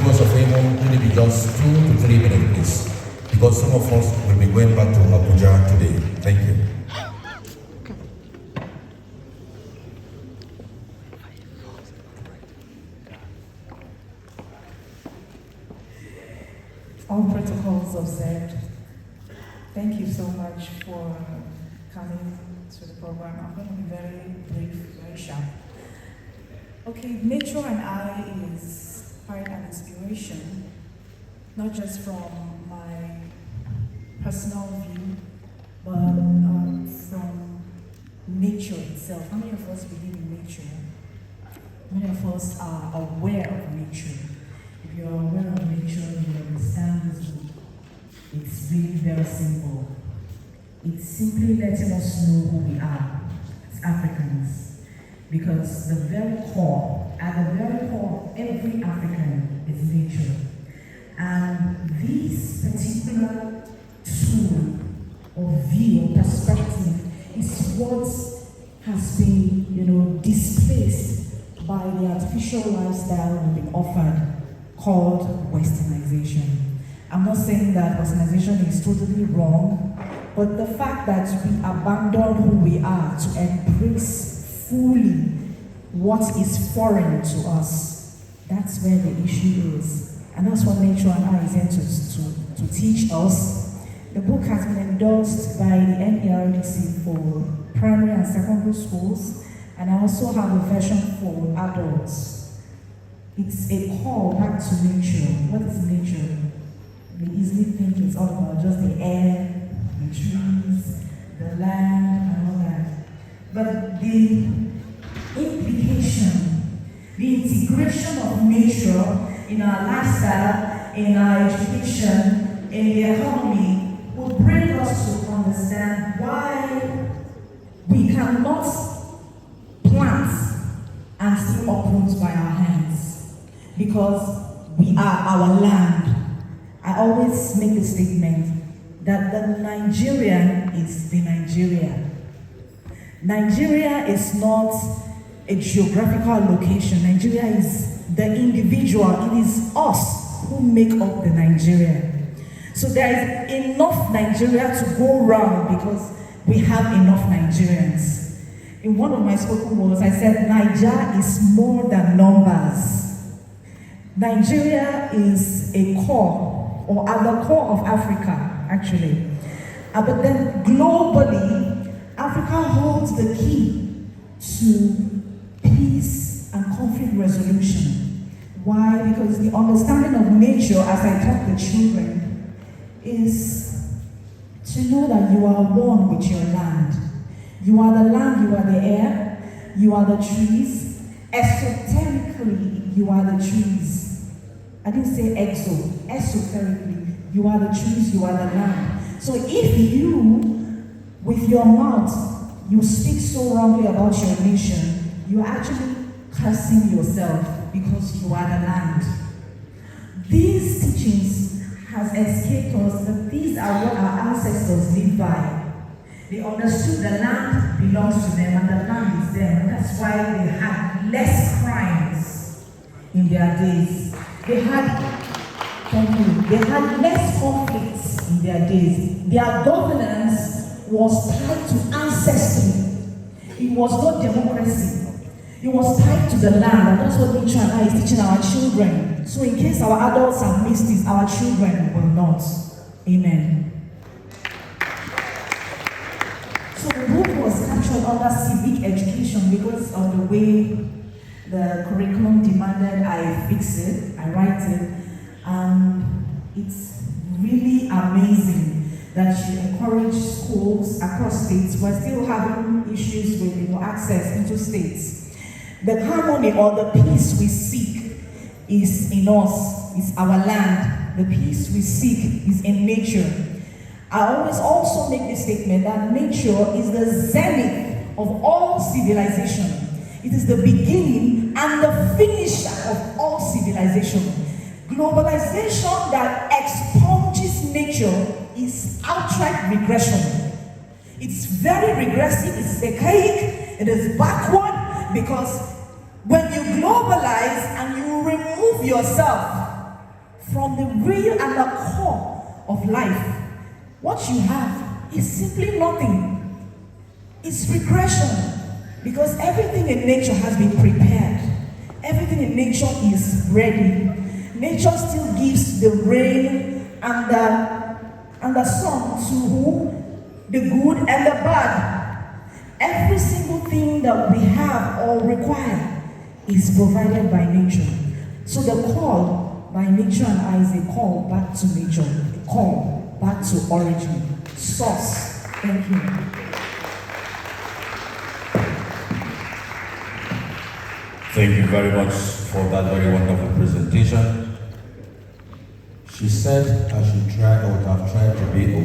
us a favor, let it be just 2 to 3 minutes, please. Because some of us will be going back to Abuja today. Thank you. All protocols observed. Thank you so much for coming to the program. I'm going to be very brief, very sharp. Okay, Nature and I is quite an inspiration, not just from my personal view, but from nature itself. How many of us believe in nature? How many of us are aware of nature? If you're aware of nature, you understand this book. It's really very simple. It's simply letting us know who we are as Africans. Because the very core, at the very core of every African is nature. And this particular tool or view or perspective is what has been, displaced by the artificial lifestyle we've been offered called westernization. I'm not saying that westernization is totally wrong, but the fact that we abandon who we are to embrace fully what is foreign to us, that's where the issue is. And that's what Nature and I is here to teach us. The book has been endorsed by the NATURALISE for primary and secondary schools, and I also have a version for adults. It's a call back to nature. What is nature? We easily think it's all about just the air, the trees, the land, and all that. But the implication, the integration of nature in our lifestyle, in our education, in the economy, will bring us to understand why we cannot plant and still uproot by our hands. Because we are our land. I always make the statement that the Nigerian is the Nigeria. Nigeria is not a geographical location. Nigeria is the individual. It is us who make up the Nigeria. So there is enough Nigeria to go around because we have enough Nigerians. In one of my spoken words, I said, Nigeria is more than numbers. Nigeria is a core, or at the core of Africa, actually. But then globally, Africa holds the key to peace and conflict resolution. Why? Because the understanding of nature, as I taught the children, is to know that you are one with your land. You are the land, you are the air, you are the trees. Esoterically, you are the trees. I didn't say exo, esoterically, you are the trees, you are the land. So if you, with your mouth, you speak so wrongly about your nation, you are actually cursing yourself because you are the land. These teachings has escaped us, but these are what our ancestors lived by. They understood the land belongs to them and the land is them. That's why they had less crimes in their days. They had less conflicts in their days. Their governance was tied to ancestry. It was not democracy. It was tied to the land, and that's what Nature and I is teaching our children. So in case our adults have missed this, our children will not. Amen. So the book was captured under civic education because of the way the curriculum demanded I fix it, I write it, and it's really amazing that you encourage schools across states. We're still having issues with access into states. The harmony or the peace we seek is in us, is our land. The peace we seek is in nature. I always also make the statement that nature is the zenith of all civilization. It is the beginning and the finisher of all civilization. Globalization that expunges nature is outright regression. It's very regressive, it's archaic, it is backward, because when you globalize and you remove yourself from the real and the core of life, what you have is simply nothing. It's regression, because everything in nature has been prepared. Everything in nature is ready. Nature still gives the rain and the sun to who? The good and the bad. Every single thing that we have or require is provided by nature. So the call by nature and I is a call back to nature, a call back to origin, source. Thank you. Thank you very much for that very wonderful presentation. She said I should try, I would have tried to be a